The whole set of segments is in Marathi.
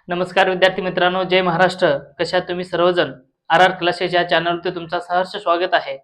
नमस्कार विद्यार्थी मित्रांनो, जय महाराष्ट्र. कशा आहात तुम्ही सर्वजण? आर आर क्लासेस या चॅनलवरती तुमचं सहर्ष स्वागत आहे.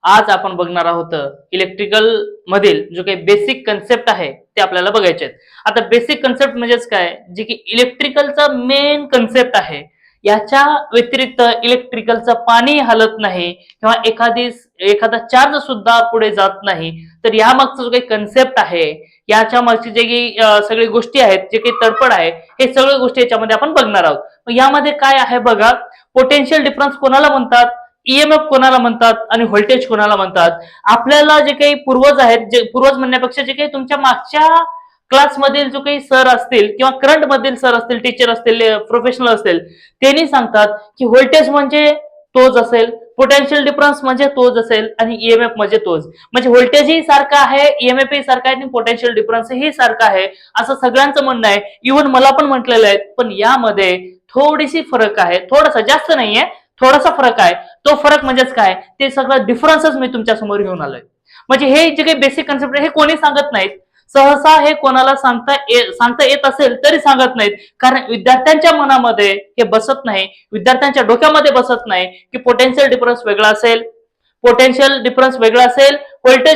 आज आपण बघणार आहोत इलेक्ट्रिकल मधील जो काही बेसिक कन्सेप्ट आहे ते आपल्याला बघायचे आहेत. आता बेसिक कन्सेप्ट म्हणजेच काय, जे की इलेक्ट्रिकलचा मेन कन्सेप्ट आहे. याच्या व्यतिरिक्त इलेक्ट्रिकलचं पाणी हलत नाही किंवा एखादा चार्ज सुद्धा पुढे जात नाही. तर या मागचा जो काही कन्सेप्ट आहे, याच्या मागची जे काही सगळी गोष्टी आहेत, जे काही तडफड आहे, हे सगळ्या गोष्टी याच्यामध्ये आपण बघणार आहोत. मग यामध्ये काय आहे बघा, पोटेन्शियल डिफरन्स कोणाला म्हणतात, ईएमएफ कोणाला म्हणतात आणि व्होल्टेज कोणाला म्हणतात. आपल्याला जे काही पूर्वज आहेत, जे पूर्वज म्हणण्यापेक्षा जे काही तुमच्या मागच्या क्लासमधील जो काही सर असतील किंवा करंट मधील सर असतील, टीचर असतील, प्रोफेशनल असतील, त्यांनी सांगतात की व्होल्टेज म्हणजे तोच असेल, पोटेन्शियल डिफरन्स म्हणजे तोच असेल आणि ईएमएफ म्हणजे तोच. म्हणजे व्होल्टेज ही सारखा आहे, ईएमएफ ही सारखा आहे आणि पोटेन्शियल डिफरन्स ही सारखा आहे, असं सगळ्यांचं म्हणणं आहे. इव्हन मला पण म्हटलेलं आहे. पण यामध्ये थोडीशी फरक आहे, थोडासा, जास्त नाहीये, थोडासा फरक आहे. तो फरक म्हणजेच काय, ते सगळं डिफरन्सच मी तुमच्या समोर घेऊन आलोय. म्हणजे हे जे काही बेसिक कन्सेप्ट आहे, हे कोणी सांगत नाहीत. सहसा हे कोणाला सांगता येत असेल तरी सांगत नाहीत, कारण विद्यार्थ्यांच्या मनामध्ये हे बसत नाही, विद्यार्थ्यांच्या डोक्यामध्ये बसत नाही की पोटेन्शियल डिफरन्स वेगळा असेल, व्होल्टेज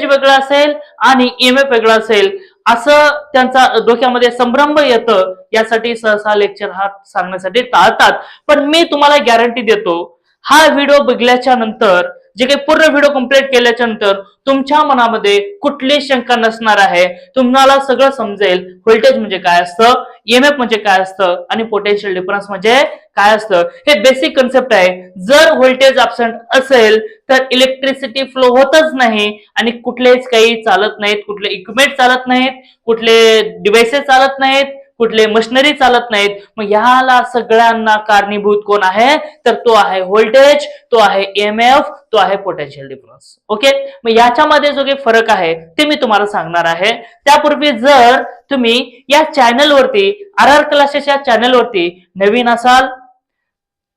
वेगळा असेल आणि ईएमएफ वेगळा असेल, असं त्यांचा डोक्यामध्ये संभ्रम येतं. यासाठी सहसा लेक्चर हा सांगण्यासाठी टाळतात. पण मी तुम्हाला गॅरंटी देतो, हा व्हिडिओ बघल्याच्या नंतर, जे काही पूर्ण व्हिडिओ कंप्लीट केल्याच्या नंतर तुमच्या मनामध्ये कुठलीच शंका नसणार आहे. तुम्हाला सगळं समजेल. व्होल्टेज म्हणजे काय असतं, ईएमएफ म्हणजे काय असतं आणि पोटेन्शियल डिफरन्स म्हणजे काय असतं. हे बेसिक कन्सेप्ट आहे. जर व्होल्टेज ऍब्सेंट असेल तर इलेक्ट्रिसिटी फ्लो होतच नाही आणि कुठलेच काही चालत नाहीत, कुठले इक्विपमेंट चालत नाहीत, कुठले डिव्हाइसेस चालत नाहीत, कुठले मशिनरी चालत नाहीत. मग ह्याला सगळ्यांना कारणीभूत कोण आहे, तर तो आहे व्होल्टेज, तो आहे ईएमएफ, तो आहे पोटेन्शियल डिफरन्स. ओके. मग याच्यामध्ये जो काही फरक आहे ते मी तुम्हाला सांगणार आहे. त्यापूर्वी जर तुम्ही या चॅनलवरती, आर आर क्लासेस या चॅनलवरती नवीन असाल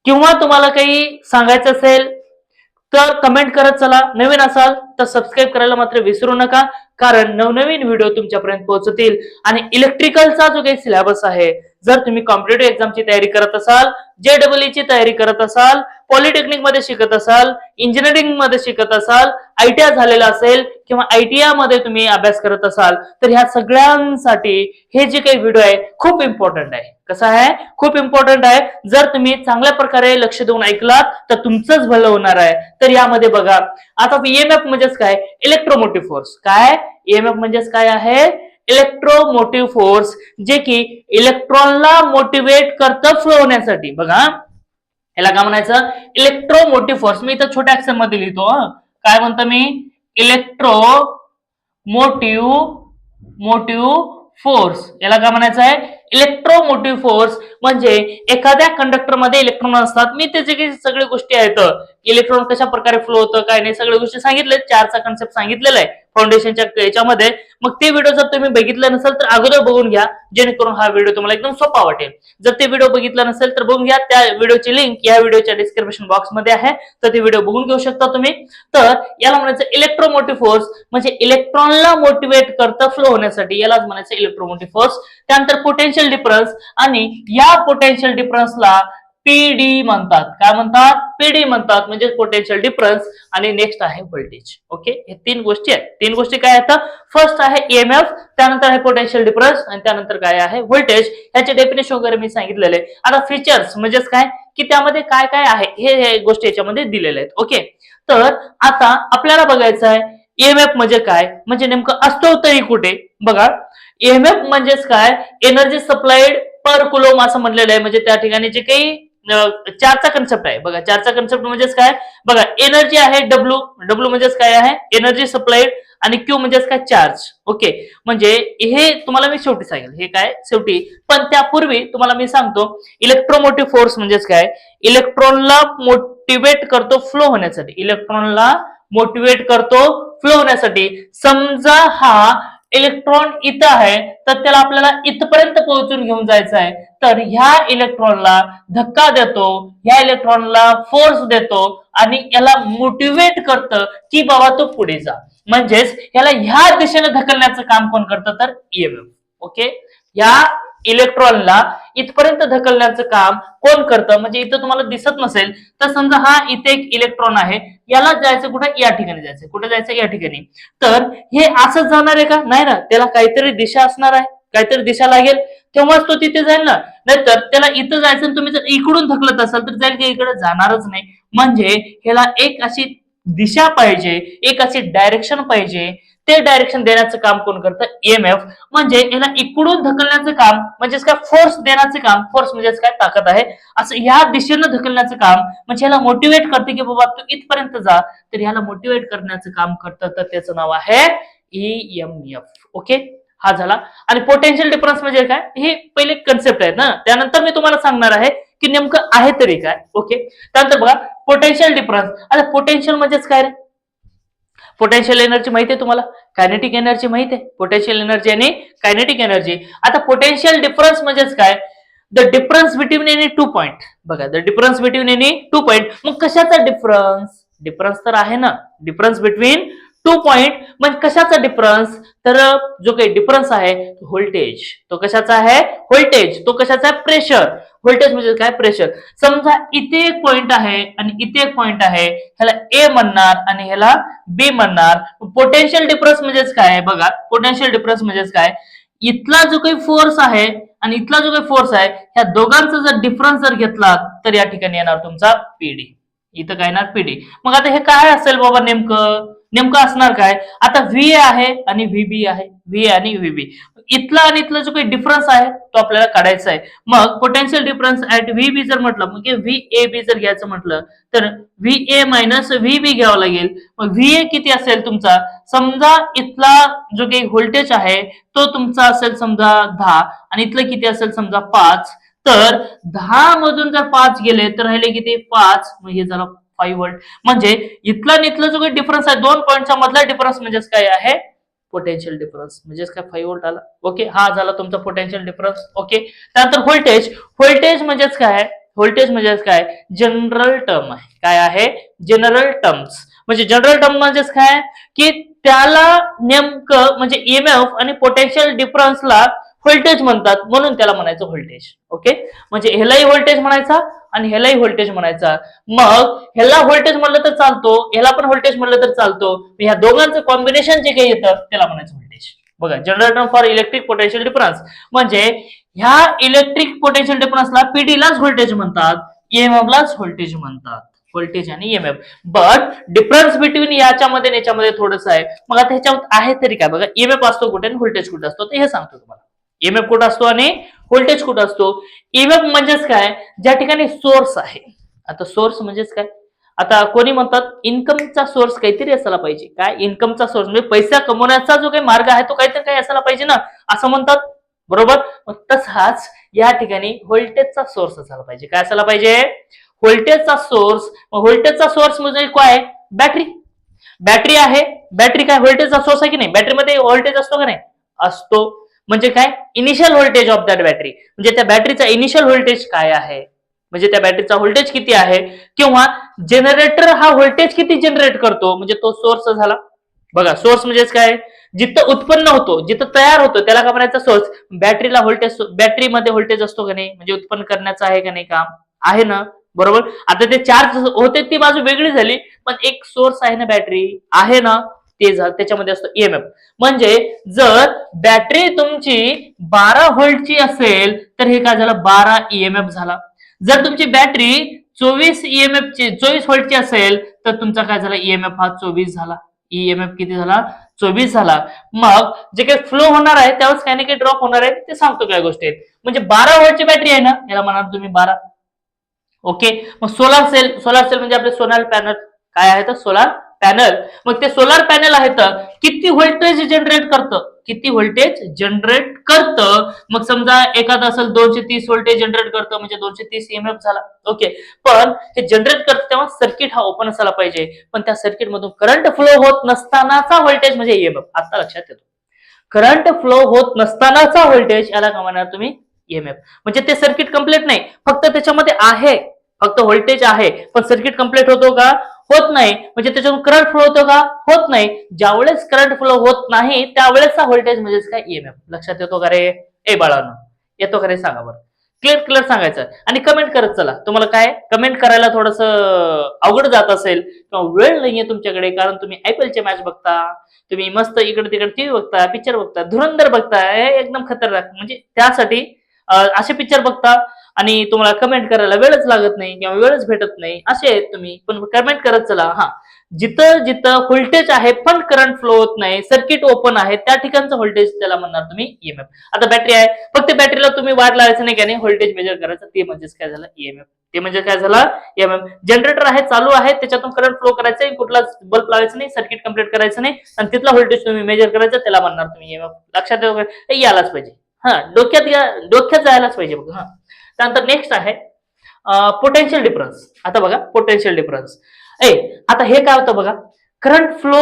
किंवा तुम्हाला काही सांगायचं असेल तर कमेंट करत चला. नवीन असाल तर सबस्क्राईब करायला मात्र विसरू नका, कारण नवनवीन व्हिडिओ तुमच्यापर्यंत पोहोचतील. आणि इलेक्ट्रिकलचा जो काही सिलेबस आहे, जर तुम्ही कॉम्पिटेटिव्ह एक्झामची तयारी करत असाल, JEE ची तयारी करत असाल, पॉलिटेक्निक मध्ये शिकत असाल, इंजिनिअरिंग मध्ये शिकत असाल, आयटीआय झालेला असेल किंवा आयटीआय मध्ये तुम्ही अभ्यास करत असाल, तर ह्या सगळ्यांसाठी हे जे काही व्हिडिओ आहे खूप इम्पॉर्टंट आहे. कसं आहे, खूप इम्पॉर्टंट आहे. जर तुम्ही चांगल्या प्रकारे लक्ष देऊन ऐकलात तर तुमचंच भलं होणार आहे. तर यामध्ये बघा, आता ईएमएफ म्हणजेच काय, इलेक्ट्रोमोटिव्ह फोर्स. काय ईएमएफ म्हणजेच काय आहे, इलेक्ट्रोमोटिव्ह फोर्स, जे की इलेक्ट्रॉनला मोटिवेट करतं फ्लो होण्यासाठी. बघा, याला काय म्हणायचं, इलेक्ट्रोमोटिव्ह फोर्स. मी इथं छोट्या अक्षर मध्ये लिहितो. काय म्हणतो मी, मोटिव्ह फोर्स. याला काय म्हणायचं आहे, इलेक्ट्रोमोटिव्ह फोर्स. म्हणजे एखाद्या कंडक्टर मध्ये इलेक्ट्रॉन असतात. मी ते जे सगळ्या गोष्टी आहेत, इलेक्ट्रॉन कशा प्रकारे फ्लो होतं, काय नाही, सगळ्या गोष्टी सांगितल्या. चारचा कन्सेप्ट सांगितलेला आहे फाउंडेशनच्या याच्यामध्ये. मग ते व्हिडिओ जर तुम्ही बघितलं नसेल तर अगोदर बघून घ्या, जेणेकरून हा व्हिडिओ तुम्हाला एकदम सोपा वाटेल. जर ते व्हिडिओ बघितला नसेल तर बघून घ्या. त्या व्हिडिओची लिंक या व्हिडिओच्या डिस्क्रिप्शन बॉक्स मध्ये आहे, तर ते व्हिडिओ बघून घेऊ शकता तुम्ही. तर याला म्हणायचं इलेक्ट्रोमोटिव्ह फोर्स, म्हणजे इलेक्ट्रॉनला मोटिवेट करतं फ्लो होण्यासाठी, यालाच म्हणायचं इलेक्ट्रोमोटिव्ह फोर्स. त्यानंतर पोटेन्शियल डिफरन्स, आणि या पोटेन्शियल डिफरन्सला पीडी म्हणतात. काय म्हणतात, पीडी म्हणतात, म्हणजे पोटेन्शियल डिफरन्स. आणि नेक्स्ट आहे व्होल्टेज. ओके, हे तीन गोष्टी आहेत. तीन गोष्टी काय आहेत, फर्स्ट आहे ईएमएफ, त्यानंतर आहे पोटेन्शियल डिफरन्स आणि त्यानंतर काय आहे व्होल्टेज. याचे डेफिनेशन वगैरे मी सांगितलेले. आता फीचर्स म्हणजेच काय, की त्यामध्ये काय काय आहे हे गोष्टी याच्यामध्ये दिलेले आहेत. ओके, तर आता आपल्याला बघायचं आहे ईएमएफ म्हणजे काय, म्हणजे नेमकं असतो तरी कुठे. बघा, ईएमएफ म्हणजेच काय, एनर्जी सप्लाइड पर कुलोम असं म्हटलेलं आहे. म्हणजे त्या ठिकाणी जे काही चारचा कन्सेप्ट आहे. बघा, चारचा कन्सेप्ट म्हणजेच काय, बघा, एनर्जी आहे डब्ल्यू म्हणजेच काय आहे, एनर्जी सप्लाइड, आणि क्यू म्हणजेच काय, चार्ज. ओके, म्हणजे हे तुम्हाला मी शेवटी सांगेल, हे काय शेवटी. पण त्यापूर्वी तुम्हाला मी सांगतो इलेक्ट्रोमोटिव्ह फोर्स म्हणजेच काय, इलेक्ट्रॉनला मोटिवेट करतो फ्लो होण्यासाठी. इलेक्ट्रॉनला मोटिवेट करतो फ्लो होण्यासाठी. समजा हा इलेक्ट्रॉन इथं आहे, तर त्याला आपल्याला इथपर्यंत पोहोचून घेऊन जायचं आहे. तर ह्या इलेक्ट्रॉनला धक्का देतो, ह्या इलेक्ट्रॉनला फोर्स देतो आणि याला मोटिवेट करतं की बाबा तो पुढे जा. म्हणजेच याला ह्या दिशेने ढकलण्याचं काम कोण करतं, तर ईएमएफ. ओके, या इलेक्ट्रॉनला इथपर्यंत ढकलण्याचं काम कोण करतं? म्हणजे इथं तुम्हाला दिसत नसेल तर समजा हा इथे एक इलेक्ट्रॉन आहे, याला जायचं कुठे? या ठिकाणी जायचं. कुठे जायचं? या ठिकाणी. तर हे असंच जाणार आहे का? नाही ना, त्याला काहीतरी दिशा असणार आहे, काहीतरी दिशा लागेल तेव्हाच तो तिथे जाईल ना. नाहीतर त्याला इथं जायचं आणि तुम्ही जर इकडून ढकलत असाल तर जाईल की इकडे? जाणारच नाही. म्हणजे ह्याला एक अशी दिशा पाहिजे, एक अशी डायरेक्शन पाहिजे. ते डायरेक्शन देण्याचं काम कोण करतं? ईएमएफ. म्हणजे याला इकडून ढकलण्याचं काम म्हणजेच काय? फोर्स देण्याचं काम. फोर्स म्हणजेच काय? ताकद आहे. असं ह्या दिशेनं ढकलण्याचं काम म्हणजे ह्याला मोटिवेट करते की बाबा तू इथपर्यंत जा. तर ह्याला मोटिवेट करण्याचं काम करतं, तर त्याचं नाव आहे ईएमएफ. ओके, हा झाला. आणि पोटेन्शियल डिफरन्स म्हणजे काय? हे पहिले कन्सेप्ट आहेत ना, त्यानंतर मी तुम्हाला सांगणार आहे की नेमकं आहे तरी काय. ओके, त्यानंतर बघा पोटेन्शियल डिफरन्स. आता पोटेन्शियल म्हणजेच काय रे? पोटेन्शियल एनर्जी माहिती आहे तुम्हाला, कायनेटिक एनर्जी माहिती आहे, पोटेन्शियल एनर्जी आणि कायनेटिक एनर्जी. आता पोटेन्शियल डिफरन्स म्हणजेच काय? The difference between any two point. बघा, the difference between any two point. मग कशाचा डिफरन्स? डिफरन्स तर आहे ना, डिफरन्स बिटवीन टू पॉइंट. मग कशाचा डिफरन्स? तर जो काही डिफरन्स आहे व्होल्टेज. तो कशाचा आहे? व्होल्टेज. तो कशाचा आहे? प्रेशर. व्होल्टेज म्हणजे काय? प्रेशर. समजा इथे एक पॉइंट आहे आणि इथे एक पॉइंट आहे, ह्याला ए म्हणणार आणि ह्याला बी म्हणणार. पोटेन्शियल डिफरन्स म्हणजेच काय? बघा, पोटेन्शियल डिफरन्स म्हणजेच काय? इथला जो काही फोर्स आहे आणि इथला जो काही फोर्स आहे, ह्या दोघांचा जर डिफरन्स जर घेतला तर या ठिकाणी येणार तुमचा पीडी. इथं काय येणार? पीडी. मग आता हे काय असेल बाबा नेमकं? नेमकं असणार काय? आता व्ही आहे आणि व्हीबी आहे, व्ही आणि व्हीबी. इथला आणि इथला जो काही डिफरन्स आहे तो आपल्याला काढायचा आहे. मग पोटेन्शियल डिफरन्स ऍट व्हीबी जर म्हटलं, मग व्ही ए बी जर घ्यायचं म्हटलं तर व्ही ए मायनस व्हीबी घ्यावं लागेल. मग व्ही ए किती असेल तुमचा? समजा इथला जो काही व्होल्टेज आहे तो तुमचा असेल समजा 10 आणि इथलं किती असेल समजा 5. तर 10 मधून जर 5 गेले तर राहिले किती? 5. मग हे झालं 5 व्होल्ट. म्हणजे इथला आणि इथला जो काही डिफरन्स आहे, दोन पॉईंटचा मधला डिफरन्स म्हणजेच काय आहे? Potential difference. म्हणजेच काय? 5 व्होल्ट आला. ओके, हा झाला तुमचा पोटेन्शियल डिफरन्स. ओके, त्यानंतर व्होल्टेज. व्होल्टेज म्हणजेच काय? व्होल्टेज म्हणजेच काय? जनरल टर्म आहे. काय आहे? General terms. म्हणजे जनरल टर्म म्हणजेच काय? की त्याला नेमकं म्हणजे ईएमएफ आणि पोटेन्शियल डिफरन्सला व्होल्टेज म्हणतात, म्हणून त्याला म्हणायचं व्होल्टेज. ओके, म्हणजे ह्यालाही व्होल्टेज म्हणायचा आणि ह्यालाही व्होल्टेज म्हणायचा. मग ह्याला व्होल्टेज म्हणलं तर चालतो, ह्याला पण व्होल्टेज म्हणलं तर चालतो. ह्या दोघांचं कॉम्बिनेशन जे काही येतं त्याला म्हणायचं व्होल्टेज. बघा, general term for electric potential difference. म्हणजे ह्या इलेक्ट्रिक पोटेन्शियल डिफरन्सला पीडीलाच व्होल्टेज म्हणतात, ईएमएफलाच व्होल्टेज म्हणतात. व्होल्टेज आणि ईएमएफ. बट डिफरन्स बिटवीन याच्यामध्ये याच्यामध्ये थोडंसं आहे. मग आता ह्याच्यात आहे तरी काय? बघा, ईएमएफ असतो कुठे आणि व्होल्टेज कुठे असतो ते हे सांगतो तुम्हाला. ईएमएफ कुठं असतो आणि व्होल्टेज कुठं असतो? ईएमएफ म्हणजेच काय? ज्या ठिकाणी सोर्स आहे. आता सोर्स म्हणजेच काय? आता कोणी म्हणतात इन्कमचा सोर्स काहीतरी असायला पाहिजे. काय? इन्कमचा सोर्स म्हणजे पैसा कमवण्याचा जो काही मार्ग आहे तो काहीतरी काही असायला पाहिजे ना, असं म्हणतात. बरोबर. मग तसाच या ठिकाणी व्होल्टेजचा सोर्स असायला पाहिजे. काय असायला पाहिजे? व्होल्टेजचा सोर्स. मग व्होल्टेजचा सोर्स म्हणजे काय? बॅटरी. बॅटरी आहे. बॅटरी काय? व्होल्टेजचा सोर्स आहे की नाही? बॅटरीमध्ये व्होल्टेज असतो का नाही? असतो. म्हणजे काय? Initial voltage of that battery. म्हणजे त्या बॅटरीचा इनिशियल व्होल्टेज काय आहे, म्हणजे त्या बॅटरीचा व्होल्टेज किती आहे, किंवा जनरेटर हा व्होल्टेज किती जनरेट करतो, म्हणजे तो सोर्स झाला. बघा, सोर्स म्हणजेच काय? जिथं उत्पन्न होतो, जिथं तयार होतो त्याला काय म्हणायचं? सोर्स. बॅटरीला व्होल्टेज, बॅटरीमध्ये व्होल्टेज असतो का नाही? म्हणजे उत्पन्न करण्याचं आहे का नाही काम? आहे ना. बरोबर. आता ते चार्ज होते ती बाजू वेगळी झाली, पण एक सोर्स आहे ना, बॅटरी आहे ना, ते त्याच्यामध्ये असतो ईएमएफ. म्हणजे जर बॅटरी तुमची 12 व्होल्टची असेल तर हे काय झालं? 12 ईएमएफ झाला. जर तुमची बॅटरी 24 ईएमएफ ची 24 व्होल्टची असेल तर तुमचा काय झाला? ईएमएफ हा 24 झाला. ईएमएफ किती झाला? 24 झाला. मग जे काही फ्लो होणार आहे त्यावेळेस काही ना काही ड्रॉप होणार आहे, ते सांगतो काय गोष्टी आहेत. म्हणजे 12 व्होल्टची बॅटरी आहे ना, याला म्हणाल तुम्ही 12. ओके. मग सोलार सेल. सोलार सेल म्हणजे आपले सोलार पॅनल. काय आहे तर? Solar panel. मग ते सोलार पॅनल आहे तर किती व्होल्टेज जनरेट करतं? किती व्होल्टेज जनरेट करतं? मग समजा एखादा असेल 230 व्होल्टेज जनरेट करतं, म्हणजे 230 ईएमएफ झाला. ओके. पण हे जनरेट करतं तेव्हा सर्किट हा ओपन असायला पाहिजे, पण त्या सर्किट मधून करंट फ्लो होत नसतानाचा व्होल्टेज म्हणजे ईएमएफ. आता लक्षात येतो. करंट फ्लो होत नसतानाचा व्होल्टेज याला काय म्हणणार तुम्ही? ईएमएफ. म्हणजे ते सर्किट कंप्लीट नाही, फक्त त्याच्यामध्ये आहे, फक्त व्होल्टेज आहे, पण सर्किट कंप्लीट होतो का? होत नाही. म्हणजे त्याच्यातून करंट फ्लो होतो का? होत नाही. ज्यावेळेस करंट फ्लो होत नाही त्यावेळेसचा व्होल्टेज म्हणजेच काय? ईएमएफ. लक्षात येतो का रे? ए बाळांनो, येतो का रे? सांगा बरं. क्लिअर क्लिअर सांगायचं आणि कमेंट करत चला. तुम्हाला काय कमेंट करायला थोडस अवघड जात असेल किंवा वेळ नाहीये तुमच्याकडे, कारण तुम्ही आयपीएलचे मॅच बघता, तुम्ही मस्त इकडे तिकडे टीव्ही बघता, पिक्चर बघता, धुरंधर बघता, हे एकदम खतरनाक, म्हणजे त्यासाठी असे पिक्चर बघता आणि तुम्हाला कमेंट करायला वेळच लागत नाही किंवा वेळच भेटत नाही, असे आहेत तुम्ही. पण कमेंट करत चला. हा, जिथं जिथं व्होल्टेज आहे पण करंट फ्लो होत नाही, सर्किट ओपन आहे, त्या ठिकाणचं व्होल्टेज त्याला म्हणणार तुम्ही ईएमएफ. आता बॅटरी आहे, फक्त बॅटरीला तुम्ही वायर लावायचं नाही, का नाही व्होल्टेज मेजर करायचं, ते म्हणजेच काय झालं ईएमएफ. ते म्हणजे काय झालं ईएमएफ. जनरेटर आहे, चालू आहे, त्याच्यातून करंट फ्लो करायचा, कुठला बल्ब लावायचं नाही, सर्किट कंप्लीट करायचं नाही आणि तिथला व्होल्टेज तुम्ही मेजर करायचं, त्याला म्हणणार तुम्ही ईएमएफ. लक्षात ठेवा, हे यायलाच पाहिजे. हा, डोक्यात जायलाच पाहिजे बघा. हा, त्यानंतर नेक्स्ट आहे पोटेन्शियल डिफरन्स. आता बघा पोटेन्शियल डिफरन्स. आता हे काय होतं बघा, करंट फ्लो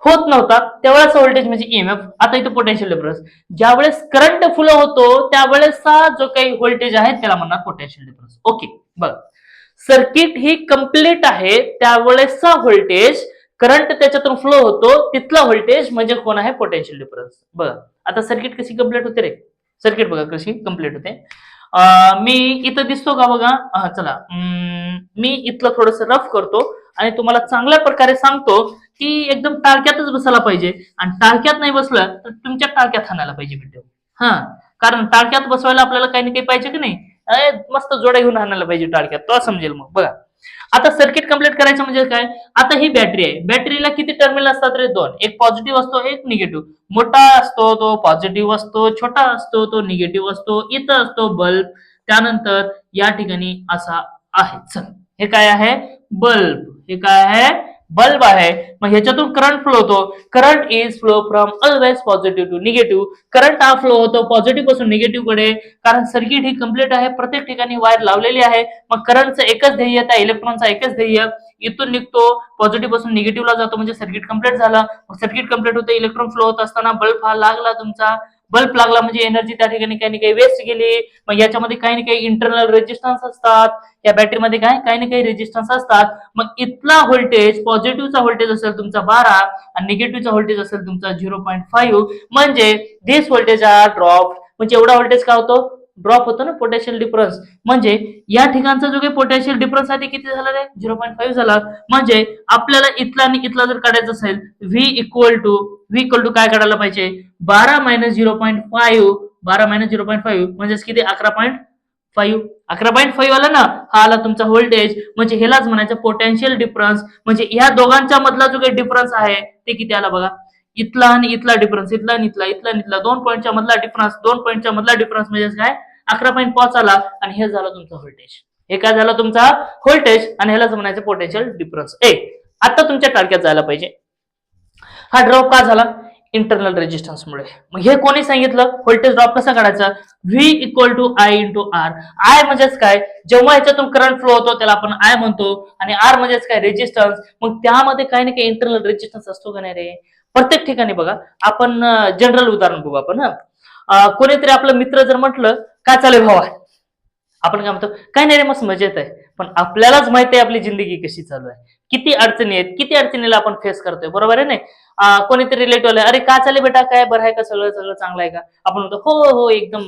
होत नव्हता त्यावेळेस व्होल्टेज म्हणजे ईएमएफ. आता इथे पोटेन्शियल डिफरन्स, ज्यावेळेस करंट फ्लो होतो त्यावेळेसचा जो काही व्होल्टेज आहे त्याला म्हणणार पोटेन्शियल डिफरन्स. ओके, बघ, सर्किट ही कंप्लीट आहे त्यावेळेसचा व्होल्टेज, करंट त्याच्यातून फ्लो होतो तिथला व्होल्टेज म्हणजे कोण आहे पोटेन्शियल डिफरन्स. बघा आता सर्किट कशी कंप्लीट होते रे, सर्किट बघा कशी कंप्लीट होते. मी इथं दिसतो का बघा, चला मी इथलं थोडस रफ करतो आणि तुम्हाला चांगल्या प्रकारे सांगतो की एकदम टाळक्यातच बसायला पाहिजे, आणि टाळक्यात नाही बसलं तर तुमच्या टाळक्यात हाणायला पाहिजे व्हिडिओ. हा, कारण टाळक्यात बसवायला आपल्याला काही ना काही पाहिजे की नाही, मस्त जोड्या घेऊन हाणायला पाहिजे टाळक्यात, तो समजेल. मग बघा आता सर्किट कंप्लीट करायचं म्हणजे काय, आता ही बॅटरी आहे, बॅटरीला किती टर्मिनल असतात रे, दोन, एक पॉझिटिव्ह असतो एक निगेटिव्ह. मोठा असतो तो पॉझिटिव्ह असतो, छोटा असतो तो निगेटिव्ह असतो, इथं असतो बल्ब, त्यानंतर या ठिकाणी असा आहे. चल, हे काय आहे बल्ब, हे काय आहे बल्ब आहे. मग ह्याच्यातून करंट फ्लो होतो, current is flow from always positive to negative. Current हा फ्लो होतो पॉझिटिव्ह पासून निगेटिव्ह कडे, कारण सर्किट ही कंप्लीट आहे, प्रत्येक ठिकाणी वायर लावलेली आहे. मग करंटचं एकच ध्येय, त्या इलेक्ट्रॉनचा एकच ध्येय, इथून निघतो पॉझिटिव्ह पासून निगेटिव्हला जातो, म्हणजे सर्किट कंप्लीट झाला. सर्किट कंप्लीट होते, इलेक्ट्रॉन फ्लो होत असताना बल्ब हा लागला, तुमचा बल्ब लागला म्हणजे एनर्जी त्या ठिकाणी काही ना काही वेस्ट गेली. मग याच्यामध्ये काही ना काही इंटरनल रेजिस्टन्स असतात, या बॅटरीमध्ये काही ना काही रेजिस्टन्स असतात. मग इथला व्होल्टेज, पॉझिटिव्हचा व्होल्टेज असेल तुमचा 12 आणि निगेटिव्हचा व्होल्टेज असेल तुमचा 0.5, म्हणजे दिस व्होल्टेज आर ड्रॉप. म्हणजे एवढा व्होल्टेज काय होतो, ड्रॉप होतो ना, पोटेन्शियल डिफरन्स. म्हणजे या ठिकाणचा जो काही पोटेन्शियल डिफरन्स आहे ते किती झाला रे, 0.5 झाला. म्हणजे आपल्याला इथला आणि इथला जर काढायचं असेल, व्ही इक्वल टू काय काढायला पाहिजे, 12 मायनस 0.5, 12 मायनस 0.5 म्हणजेच किती, 11.5. 11.5 आला ना, हा आला तुमचा व्होल्टेज. म्हणजे ह्यालाच म्हणायचं पोटेन्शियल डिफरन्स. म्हणजे ह्या दोघांच्या मधला जो काही डिफरन्स आहे ते किती आला बघा, इथला आणि इथला डिफरन्स, इथला आणि इथला 2 पॉईंटच्या मधला डिफरन्स, 2 पॉईंटच्या मधला डिफरन्स म्हणजे काय 11.5 आला. आणि हे झालं तुमचं व्होल्टेज, हे काय झालं तुमचा व्होल्टेज, आणि ह्यालाच म्हणायचं पोटेन्शियल डिफरन्स. आता तुमच्या टाळक्यात जायला पाहिजे, हा ड्रॉप का झाला, इंटरनल रेजिस्टन्स मुळे. मग हे कोणी सांगितलं व्होल्टेज ड्रॉप कसा काढायचा, V equal to I into R. I म्हणजेच काय, जेव्हा ह्याच्यातून करंट फ्लो होतो त्याला आपण आय म्हणतो, आणि आर म्हणजेच काय रेजिस्टन्स. मग त्यामध्ये काही ना काही इंटरनल रेजिस्टन्स असतो का नाही रे, प्रत्येक ठिकाणी. बघा आपण जनरल उदाहरण बघू आपण. कोणीतरी आपलं मित्र जर म्हटलं काय चालेल भावा, आपण काय म्हणतो, काय नाही रे मस्त मजेत आहे. पण आपल्यालाच माहिती आहे आपली जिंदगी कशी चालू आहे, किती अडचणी आहेत, किती अडचणीला आपण फेस करतोय, बरोबर आहे नाही. कोणीतरी रिलेटिव्ह आले, अरे काय चालेल बेटा, काय बरं आहे का, सगळं सगळं चांगलं आहे का, आपण म्हणतो हो हो एकदम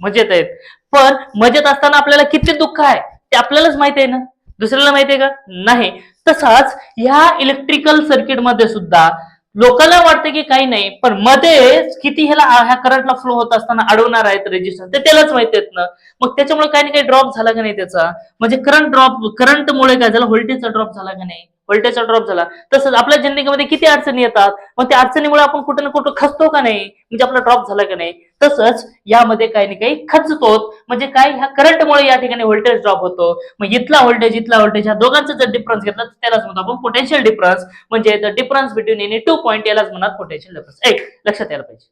मजेत आहेत. पण मजेत असताना आपल्याला किती दुःख आहे ते आपल्यालाच माहिती आहे ना, दुसऱ्याला माहिती आहे का नाही. तसाच ह्या इलेक्ट्रिकल सर्किट मध्ये सुद्धा लोकांना वाटतं की काही नाही, पण मध्ये किती ह्या करंटला फ्लो होत असताना अडवणार आहेत रेजिस्टन्स, ते त्यालाच माहिती आहेत ना. मग त्याच्यामुळे काही ना काही ड्रॉप झाला का नाही त्याचा, म्हणजे करंटमुळे काय झालं, व्होल्टेजचा ड्रॉप झाला का नाही, व्होल्टेजचा ड्रॉप झाला. तसंच आपल्या जिंदगीमध्ये किती अडचणी येतात, मग त्या अडचणीमुळे आपण कुठे ना कुठं खचतो का नाही, म्हणजे आपला ड्रॉप झाला का नाही. तसंच यामध्ये काही ना काही खचतो, म्हणजे काय, ह्या करंटमुळे या ठिकाणी व्होल्टेज ड्रॉप होतो. मग इथला व्होल्टेज ह्या दोघांचा जर डिफरन्स घेतला तर त्यालाच म्हणतो आपण पोटेन्शियल डिफरन्स. म्हणजे the difference between any 2 point, यालाच म्हणतात पोटेन्शियल डिफरन्स. लक्षात यायला पाहिजे.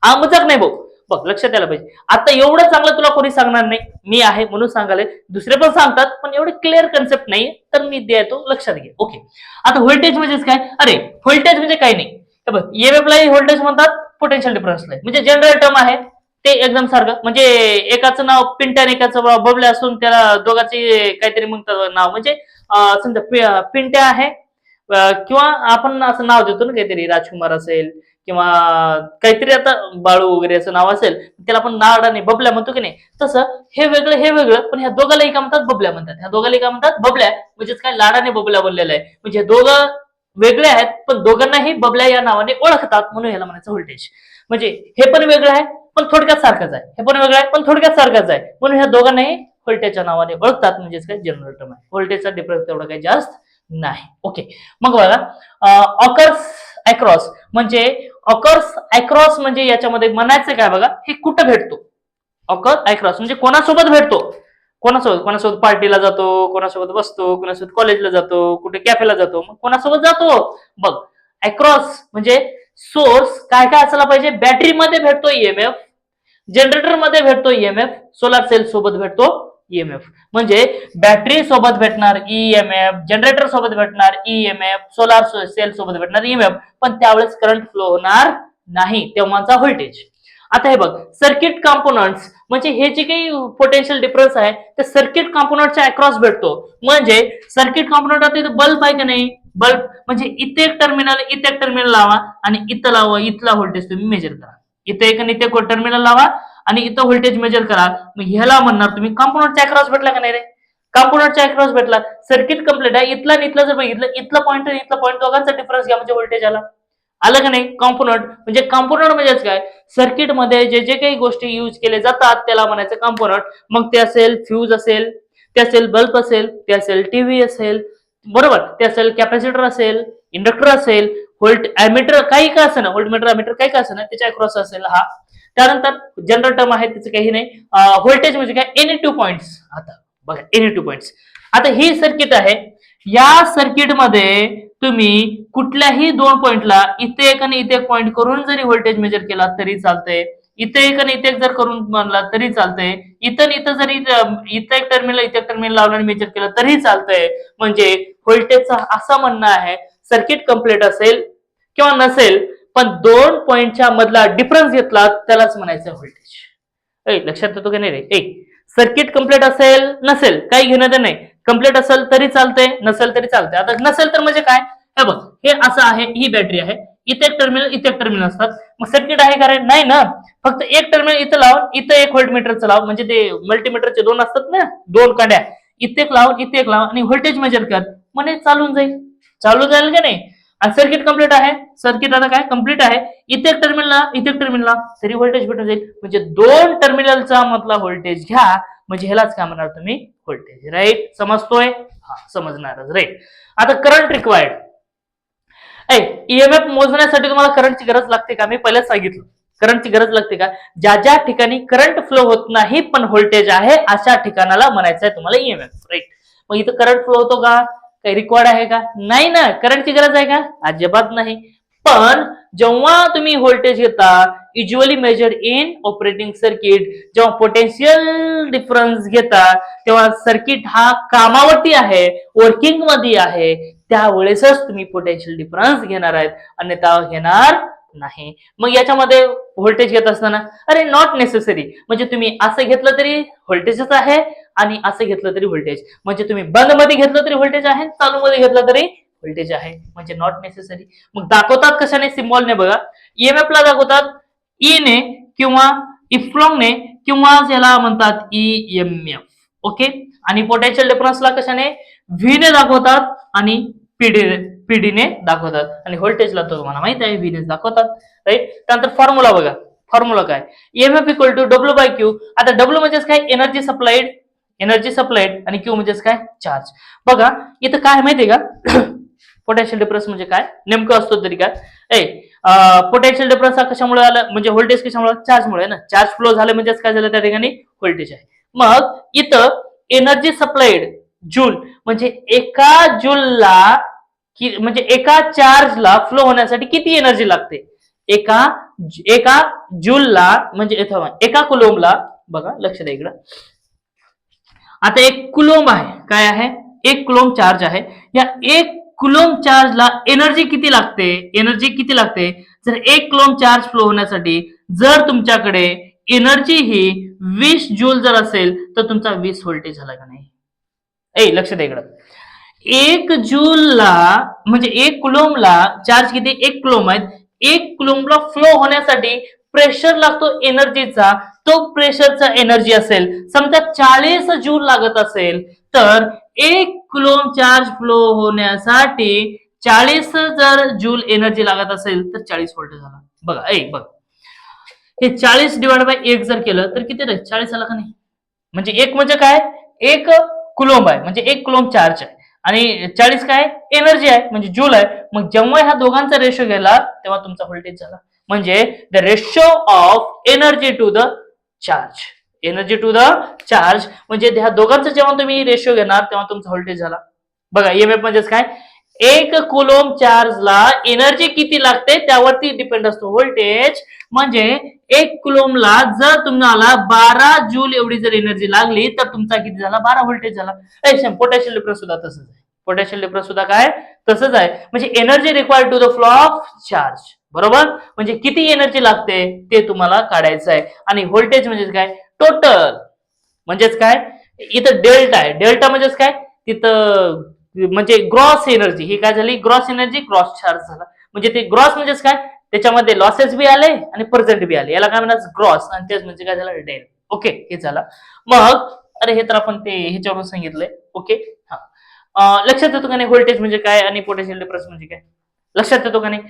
हा मजाक नाही भाऊ, बघ लक्षात यायला पाहिजे. आता एवढं चांगलं तुला कोणी सांगणार नाही, मी आहे म्हणून सांगाले, दुसरे पण सांगतात पण एवढे क्लिअर कन्सेप्ट नाही, तर मी देतो, लक्षात घे. ओके, आता व्होल्टेज म्हणजेच काय, अरे व्होल्टेज म्हणजे काही नाही, बघ ईएमएफला व्होल्टेज म्हणतात, पोटेन्शियल डिफरन्सला म्हणजे जनरल टर्म आहे ते एकदम सारखं. म्हणजे एकाचं नाव पिंट्या आणि एकाचं बबले असून त्याला दोघांचे काहीतरी म्हणतात नाव, म्हणजे समजा पिंट्या आहे, किंवा आपण असं नाव देतो ना काहीतरी, राजकुमार असेल किंवा काहीतरी आता बाळू वगैरे असं नाव असेल, त्याला आपण नाडाने बबल्या म्हणतो की नाही, तसं हे वेगळं पण ह्या दोघालाही काय म्हणतात, बबल्या म्हणतात. ह्या दोघालाही काय म्हणतात, बबल्या. म्हणजेच काय, लाडाने बबल्या बनलेला आहे. म्हणजे दोघं वेगळे आहेत पण दोघांनाही बबल्या या नावाने ओळखतात, म्हणून ह्याला म्हणायचं व्होल्टेज. म्हणजे हे पण वेगळं आहे पण थोडक्यात सारखंच आहे, हे पण वेगळं आहे पण थोडक्यात सारखंच आहे, म्हणून ह्या दोघांनाही व्होल्टेजच्या नावाने ओळखतात. म्हणजेच काय, जनरल टर्म आहे. व्होल्टेजचा डिफरन्स तेवढा काही जास्त नाही. ओके, मग बघा, ऑकर्स अक्रॉस म्हणजे ऑकर्स अक्रॉस म्हणजे याच्यामध्ये म्हणायचं काय बघा, हे कुठं भेटतो. ऑकर अक्रॉस म्हणजे कोणासोबत भेटतो, कोणासोबत पार्टीला जातो, कोणासोबत बसतो, कोणासोबत कॉलेजला जातो, कुठे कॅफेला जातो, मग कोणासोबत जातो. बघ, अक्रॉस म्हणजे सोर्स काय काय असला पाहिजे, बॅटरीमध्ये भेटतो ईएमएफ, जनरेटर मध्ये भेटतो ईएमएफ, सोलार सेल सोबत भेटतो ईएमएफ. म्हणजे बॅटरी सोबत भेटणार ईएमएफ, जनरेटर सोबत भेटणार ईएमएफ, सोलार सेल सोबत भेटणार ईएमएफ, पण त्यावेळेस करंट फ्लो होणार नाही, तेव्हाचा व्होल्टेज. आता हे बघ, सर्किट कॉम्पोनंट्स म्हणजे हे जे काही पोटेन्शियल डिफरन्स आहे ते सर्किट कॉम्पोनंटच्या अक्रॉस भेटतो. म्हणजे सर्किट कॉम्पोनंट आता इथं बल्ब आहे का नाही, बल्ब म्हणजे इथे एक टर्मिनल लावा आणि इथं लावा, इथला व्होल्टेज तुम्ही मेजर करा. इथे एक आणि इथे एक टर्मिनल लावा आणि इथं व्होल्टेज मेजर करा. मग ह्याला म्हणणार तुम्ही कॉम्पोनंटच्या अक्रॉस भेटला का नाही रे, कॉम्पोनंटच्या अक्रॉस भेटला, सर्किट कंप्लीट आहे. इथला आणि इथला जर बघितलं, इथला पॉईंट आणि इथला पॉईंट दोघांचा डिफरन्स घ्या म्हणजे व्होल्टेज आला. आलं का नाही. कॉम्पोनंट म्हणजेच काय, सर्किट मध्ये जे जे काही गोष्टी यूज केले जातात त्याला म्हणायचं कॉम्पोनंट. मग ते असेल फ्यूज असेल, ते असेल बल्ब असेल, ते असेल टीव्ही असेल, बरोबर, ते असेल कॅपॅसिटर असेल, इंडक्टर असेल, व्होल्ट ॲमीटर काही का असेल ना, व्होल्टमीटर ॲमीटर काही का असेल ना, त्याच्या अक्रॉस असेल हा. त्यानंतर जनरल टर्म आहे त्याचं काही नाही. व्होल्टेज म्हणजे काय, एनी टू पॉइंट्स. आता बघा, एनी टू पॉइंट्स. आता ही सर्किट आहे, या सर्किट मध्ये तुम्ही कुठल्याही दोन पॉइंटला इथे एक आणि इथे एक पॉइंट करून जरी व्होल्टेज मेजर केला तरी चालतंय, इथे एक आणि इथे एक जर करून म्हणला तरी चालतंय, इथं इथं जरी इथे एक टर्मिनल लावलं आणि मेजर केलं तरी चालतंय. म्हणजे व्होल्टेजचं असं म्हणणं आहे, सर्किट कंप्लीट असेल किंवा नसेल पण दोन पॉइंटच्या मधला डिफरन्स घेतला त्यालाच म्हणायचं व्होल्टेज. लक्षात येतो की नाही रे. सर्किट कंप्लीट असेल नसेल काही घेणं नाही, कंप्लीट असेल तरी चालतंय, नसेल तरी चालतंय. आता नसेल तर म्हणजे काय, हे बघ, हे असं आहे, ही बॅटरी आहे, इथे एक टर्मिनल इथे एक टर्मिनल असतात, मग सर्किट आहे का रे, नाही ना. फक्त एक टर्मिनल इथं लावून इथं एक व्होल्टमीटरचं लाव, म्हणजे ते मल्टीमीटरचे दोन असतात ना, दोन कांड्या, इथे एक लावून इथे एक लाव आणि व्होल्टेज मेजर कर, म्हणजे चालून जाईल का नाही. आणि सर्किट कंप्लीट आहे, सर्किट आता काय कंप्लीट आहे, इथे एक टर्मिनलला तरी व्होल्टेज भेटून जाईल. म्हणजे दोन टर्मिनलचा मधला व्होल्टेज घ्या, म्हणजे ह्यालाच काय म्हणणार तुम्ही, व्होल्टेज. राईट, समजतोय, हा समजणारच. राईट. आता करंट रिक्वायर्ड. ईएमएफ मोजण्यासाठी तुम्हाला करंटची गरज लागते का, मी पहिलेच सांगितलं, करंटची गरज लागते का. ज्या ज्या ठिकाणी करंट फ्लो होत नाही पण व्होल्टेज आहे अशा ठिकाणाला म्हणायचं आहे तुम्हाला ईएमएफ. राईट. मग इथं करंट फ्लो होतो का, काही रिक्वायर्ड आहे का, नाही ना. करंटची गरज आहे का, अजिबात नाही. पण जेव्हा तुम्ही व्होल्टेज घेता, usually measure in operating circuit, जेव्हा पोटेन्शियल डिफरन्स घेता तेव्हा सर्किट हा कामावरती आहे, वर्किंग मध्ये आहे, त्यावेळेसच तुम्ही पोटेन्शियल डिफरन्स घेणार आहेत, अन्यथा घेणार नाही. मग याच्यामध्ये व्होल्टेज घेत असताना अरे नॉट नेसेसरी, म्हणजे तुम्ही असं घेतलं तरी व्होल्टेजच आहे आणि असं घेतलं तरी व्होल्टेज, म्हणजे तुम्ही बंद मध्ये घेतलं तरी व्होल्टेज आहे, चालू मध्ये घेतलं तरी व्होल्टेज आहे, म्हणजे नॉट नेसेसरी. मग दाखवतात कशाने, सिम्बॉलने बघा. ईएमएफ ला दाखवतात ई ने किंवा इफ्लॉंगने किंवा ज्याला म्हणतात ईएमएफ. ओके. आणि पोटेन्शियल डिफरन्सला कशाने, व्ही ने दाखवतात आणि पीडीने दाखवतात. आणि व्होल्टेजला तो तुम्हाला माहित आहे व्ही ने दाखवतात. राईट. त्यानंतर फॉर्म्युला बघा, फॉर्म्युला काय, EMF equal to W by Q. आता डब्ल्यू म्हणजेच काय, एनर्जी सप्लाइड आणि क्यू म्हणजेच काय, चार्ज. बघा इथं काय माहितीये का, पोटेन्शियल डिफरन्स म्हणजे काय नेमकं असतो तरी काय, पोटेन्शियल डिफरन्स हा कशामुळे आला, म्हणजे व्होल्टेज कशामुळे, चार्जमुळे ना. चार्ज फ्लो झालं म्हणजेच काय झालं, त्या ठिकाणी व्होल्टेज आहे. मग इथं एनर्जी सप्लाइड जूल, म्हणजे एका जूलला म्हणजे एका चार्जला फ्लो होण्यासाठी किती एनर्जी लागते, एका जूलला म्हणजे एका कुलोमला. बघा लक्ष द्या इकडं. आता एक कुलोम आहे, काय आहे, एक कुलोम चार्ज आहे. या एक कुलोम चार्जला एनर्जी किती लागते, जर एक कुलोम चार्ज फ्लो होण्यासाठी जर तुमच्याकडे एनर्जी ही 20 जूल जर असेल तर तुमचा 20 व्होल्टेज झाला का नाही. लक्ष द्या इकडं. एक जूलला म्हणजे एक कुलोमला चार्ज किती, एक कुलोम आहेत, एक कुलंबला फ्लो होण्यासाठी प्रेशर लागतो एनर्जीचा, तो प्रेशरचा एनर्जी असेल समजा 40 जूल लागत असेल, तर एक कुलंब चार्ज फ्लो होण्यासाठी 40 जर जूल एनर्जी लागत असेल तर 40 व्होल्ट झाला. बघा बघ, हे 40 डिवाइड बाय 1 जर केलं तर किती राहील? 40 आला का नाही? म्हणजे एक म्हणजे काय? एक कुलंब आहे म्हणजे एक कुलंब चार्ज आहे आणि 40 काय एनर्जी आहे म्हणजे जूल आहे. मग जेव्हा ह्या दोघांचा रेशो गेला तेव्हा तुमचा व्होल्टेज झाला. म्हणजे the ratio of energy to the charge, energy to the charge म्हणजे ह्या दोघांचा जेव्हा तुम्ही रेशो घेणार तेव्हा तुमचा व्होल्टेज झाला. बघा ईएमएफ म्हणजेच काय? एक कुलंब चार्जला एनर्जी किती लागते त्यावरती डिपेंड असतो व्होल्टेज. म्हणजे एक कुलंबला जर तुम्हाला 12 जूल एवढी जर एनर्जी लागली तर तुमचा किती झाला? 12 व्होल्टेज झाला. पोटॅशियम डिफरन्स सुद्धा तसंच आहे. पोटॅशियम डिफरन्स सुद्धा काय तसंच आहे. म्हणजे energy required to the flow of charge, बरोबर. म्हणजे किती एनर्जी लागते ते तुम्हाला काढायचं आहे. आणि व्होल्टेज म्हणजे काय? टोटल म्हणजेच काय? इथं डेल्टा आहे. डेल्टा म्हणजेच काय? तिथं म्हणजे ग्रॉस एनर्जी, ही काय झाली? ग्रॉस एनर्जी, ग्रॉस चार्ज झाला. म्हणजे ते ग्रॉस म्हणजेच काय? त्याच्यामध्ये लॉसेस बी आले आणि प्रेझेंट बी आले, याला काय म्हणतात? ग्रॉस. आणि तेच म्हणजे काय झालं? डेल. ओके, हे झालं. मग अरे हे तर आपण ते ह्याच्यावरून सांगितलंय. ओके, हा लक्षात येतो का नाही? व्होल्टेज म्हणजे काय आणि पोटेन्शियल डिफरन्स म्हणजे काय लक्षात येतो का नाही?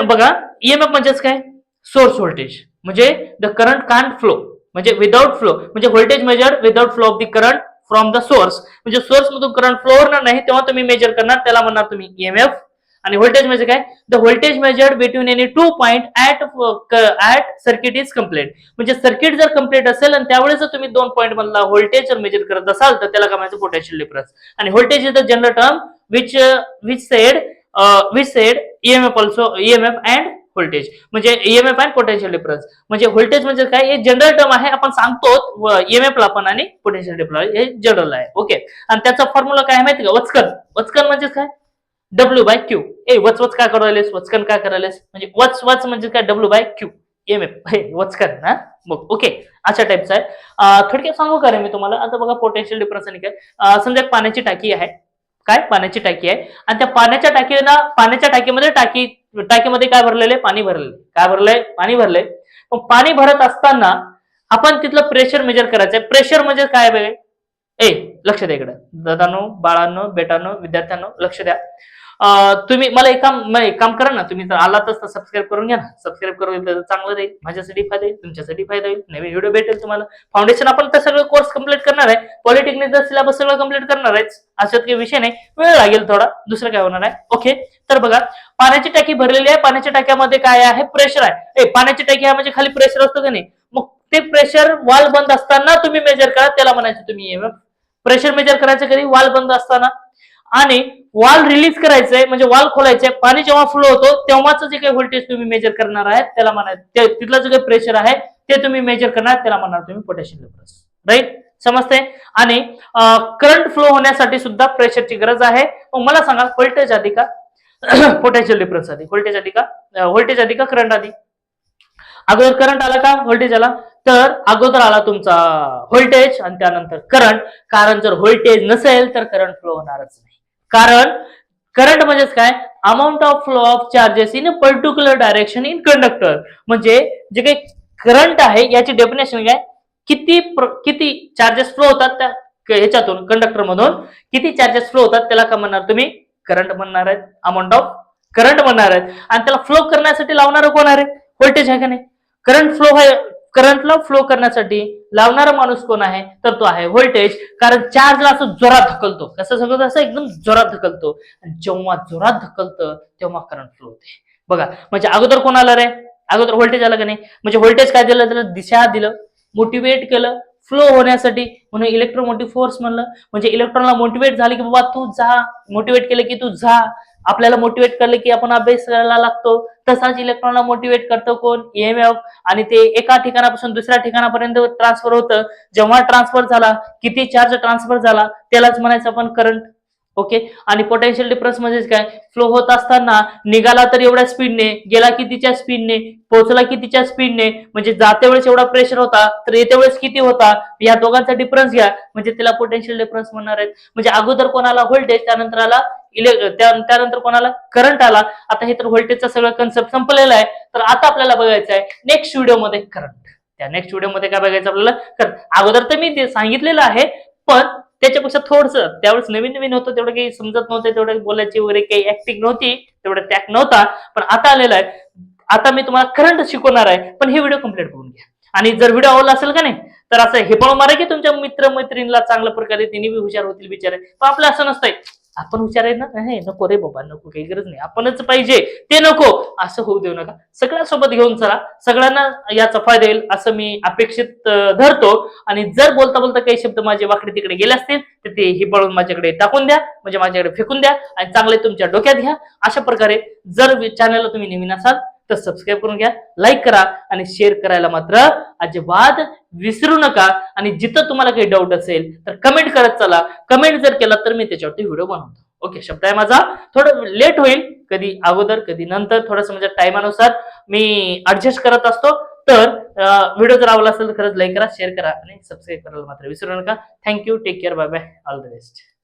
बघा ईएमएफ म्हणजेच काय? Source voltage. म्हणजे द करंट कांट फ्लो, म्हणजे विदाउट फ्लो, म्हणजे voltage measure without flow of the current from the source. म्हणजे सोर्स मधून करंट फ्लो होणार नाही तेव्हा तुम्ही मेजर करणार, त्याला म्हणणार तुम्ही ईएमएफ. आणि व्होल्टेज म्हणजे काय? The voltage measured between any two point at circuit is complete. म्हणजे सर्किट जर कम्प्लीट असेल आणि त्यावेळेस जर तुम्ही 2 पॉईंट मधला व्होल्टेज जर मेजर करत असाल तर त्याला काय म्हणायचं? Potential difference. आणि voltage is the general term which said EMF also, EMF and voltage. म्हणजे ईएमएफ अँड पोटेन्शियल डिफरन्स. म्हणजे व्होल्टेज म्हणजे काय? हे जनरल टर्म आहे, आपण सांगतो ईएमएफ ला पण, आणि पोटेन्शियल डिफरन्स हे जनरल आहे. ओके, आणि त्याचा फॉर्म्युला काय माहिती का? वचकन. वचकन म्हणजे काय? W by Q. वच वच काय करायलेस? वचकन काय करायलेस? म्हणजे वच वच म्हणजे काय? डब्ल्यू बाय क्यू ईएमएफ वचकन. हा मग ओके, अशा टाइपचा आहे. थोडक्यात सांगू का रे मी तुम्हाला? आता बघा पोटेन्शियल डिफरन्स आणि काय. समजा एक पाण्याची टाकी आहे, काय पाण्याची टाकी आहे, आणि त्या पाण्याच्या टाकीमध्ये टाकीमध्ये काय भरलेले? पाणी भरलेले. काय भरलंय? पाणी भरलंय. मग पाणी भरत असताना आपण तिथलं प्रेशर मेजर करायचंय. प्रेशर म्हणजे काय बघा? लक्ष द्या इकडे दादांनो, बाळांनो, बेटांनो, विद्यार्थ्यांनो, लक्ष द्या. तुम्ही मला एक काम करा ना, तुम्ही जर आलातच तर सबस्क्राईब करून घ्या ना. सबस्क्राईब करून तर चांगलं राहील, माझ्यासाठी फायदा होईल, तुमच्यासाठी फायदा होईल, नवीन व्हिडिओ भेटेल तुम्हाला. फाउंडेशन आपण तर सगळं कोर्स कम्प्लीट करणार आहे, पॉलिटेक्निकचा सिलेबस सगळं कम्प्लीट करणार आहे, अशात काही विषय नाही, वेळ लागेल थोडा, दुसरं काय होणार आहे. ओके, तर बघा पाण्याची टाकी भरलेली आहे, पाण्याच्या टाक्यामध्ये काय आहे? प्रेशर आहे. पाण्याची टाकी आहे म्हणजे खाली प्रेशर असतो का नाही? मग ते प्रेशर वाल बंद असताना तुम्ही मेजर करा, त्याला म्हणायचं तुम्ही ईएमएफ. प्रेशर मेजर करायचं कधी? वाल बंद असताना. आणि वाल रिलीज करायचंय म्हणजे वाल खोलायचंय, पाणी जेव्हा फ्लो होतो तेव्हाच जे काही व्होल्टेज तुम्ही मेजर करणार आहे त्याला म्हणायचं, तिथलं जे काही प्रेशर आहे ते तुम्ही मेजर करणार, त्याला म्हणणार तुम्ही पोटेन्शियल डिफरन्स. राईट, समजते? आणि करंट फ्लो होण्यासाठी सुद्धा प्रेशरची गरज आहे. मग मला सांगा व्होल्टेज आधी का पोटेन्शियल डिफरन्स आधी? व्होल्टेज आधी का करंट आधी? अगोदर करंट आला का व्होल्टेज आला? तर अगोदर आला तुमचा व्होल्टेज आणि त्यानंतर करंट. कारण जर व्होल्टेज नसेल तर करंट फ्लो होणारच नाही. कारण करंट म्हणजेच काय? Amount of flow of charges in a particular direction in conductor. म्हणजे जे काही करंट आहे याची डेफिनेशन काय? किती चार्जेस फ्लो होतात त्या ह्याच्यातून, कंडक्टर मधून किती चार्जेस फ्लो होतात त्याला काय म्हणणार तुम्ही? करंट म्हणणार आहेत, अमाऊंट ऑफ करंट म्हणणार आहेत. आणि त्याला फ्लो करण्यासाठी लावणार कोण आहे? व्होल्टेज आहे का नाही? करंटला फ्लो करण्यासाठी लावणारा माणूस कोण आहे? तर तो आहे व्होल्टेज. कारण चार्जला असं जोरात ढकलतो, कसं ढकलतो? असं एकदम जोरात ढकलतो, आणि जेव्हा जोरात ढकलतं तेव्हा करंट फ्लो होते. बघा म्हणजे अगोदर कोण आलं रे? अगोदर व्होल्टेज आलं का नाही? म्हणजे व्होल्टेज काय दिलं? त्याला दिशा दिलं, मोटिवेट केलं फ्लो होण्यासाठी, म्हणून इलेक्ट्रोमोटिव्ह फोर्स म्हणलं. म्हणजे इलेक्ट्रॉनला मोटिवेट झाले की बाबा तू जा, मोटिवेट केलं की तू जा. आपल्याला मोटिवेट करलं की आपण अभ्यास करायला लागतो. तसाच इलेक्ट्रॉनला मोटिवेट करतो कोण? ईएमएफ. आणि ते एका ठिकाणापासून दुसऱ्या ठिकाणापर्यंत ट्रान्सफर होतं. जेव्हा ट्रान्सफर झाला, किती चार्ज ट्रान्सफर झाला त्यालाच म्हणायचं आपण करंट. ओके, आणि पोटेन्शियल डिफरन्स म्हणजे काय? फ्लो होत असताना निघाला तर एवढ्या स्पीडने, गेला कितीच्या स्पीडने, पोहोचला कितीच्या स्पीडने. म्हणजे जाते वेळेस एवढा प्रेशर होता तर येते वेळेस किती होता, या दोघांचा डिफरन्स घ्या म्हणजे त्याला पोटेन्शियल डिफरन्स म्हणणार आहेत. म्हणजे अगोदर कोणाला? व्होल्टेज, त्यानंतर आला त्यानंतर कोणाला करंट आला. आता हे तर व्होल्टेजचा सगळं कन्सेप्ट संपलेला आहे. तर आता आपल्याला बघायचं आहे नेक्स्ट व्हिडिओमध्ये करंट. त्या नेक्स्ट व्हिडिओमध्ये काय बघायचं आपल्याला करंट. अगोदर तर मी ते सांगितलेलं आहे, पण त्याच्यापेक्षा थोडस त्यावेळेस नवीन नवीन होतं, तेवढं काही समजत नव्हतं, तेवढं बोलायची वगैरे काही ऍक्टिंग नव्हती, तेवढं टॅक नव्हता. पण आता आलेला आहे. आता मी तुम्हाला करंट शिकवणार आहे, पण हे व्हिडिओ कम्प्लीट करून घ्या. आणि जर व्हिडिओ आवडला असेल का नाही, तर असं हे पण मारा की तुमच्या मित्र मैत्रिणीला चांगल्या प्रकारे तिने बी हुशार होतील बिचारे. पण आपलं असं नसतंय आपण हुशार आहे ना, हे नको रे बाबा, नको, काही गरज नाही, आपणच पाहिजे ते नको, असं होऊ देऊ नका. सगळ्यांसोबत घेऊन चला, सगळ्यांना याचा फायदा येईल असं मी अपेक्षित धरतो. आणि जर बोलता बोलता काही शब्द माझे वाकडे तिकडे गेले असतील तर ते हिबळून माझ्याकडे टाकून द्या, म्हणजे माझ्याकडे फेकून द्या आणि चांगले तुमच्या डोक्यात घ्या. अशा प्रकारे जर चॅनलला तुम्ही नवीन असाल तर सबस्क्राईब करून घ्या, लाईक करा आणि शेअर करायला मात्र अजिबात विसरू नका. आणि जिथं तुम्हाला काही डाऊट असेल तर कमेंट करत चला. कमेंट जर केला तर मी त्याच्यावरती व्हिडिओ बनवतो. ओके, शब्द आहे माझा. थोडं लेट होईल, कधी अगोदर कधी नंतर, थोडंसं म्हणजे टायमानुसार मी ऍडजस्ट करत असतो. तर व्हिडिओ जर आवडला असेल तर खरंच लाईक करा, शेअर करा आणि सबस्क्राईब करायला मात्र विसरू नका. Thank you, take care, bye bye, all the best.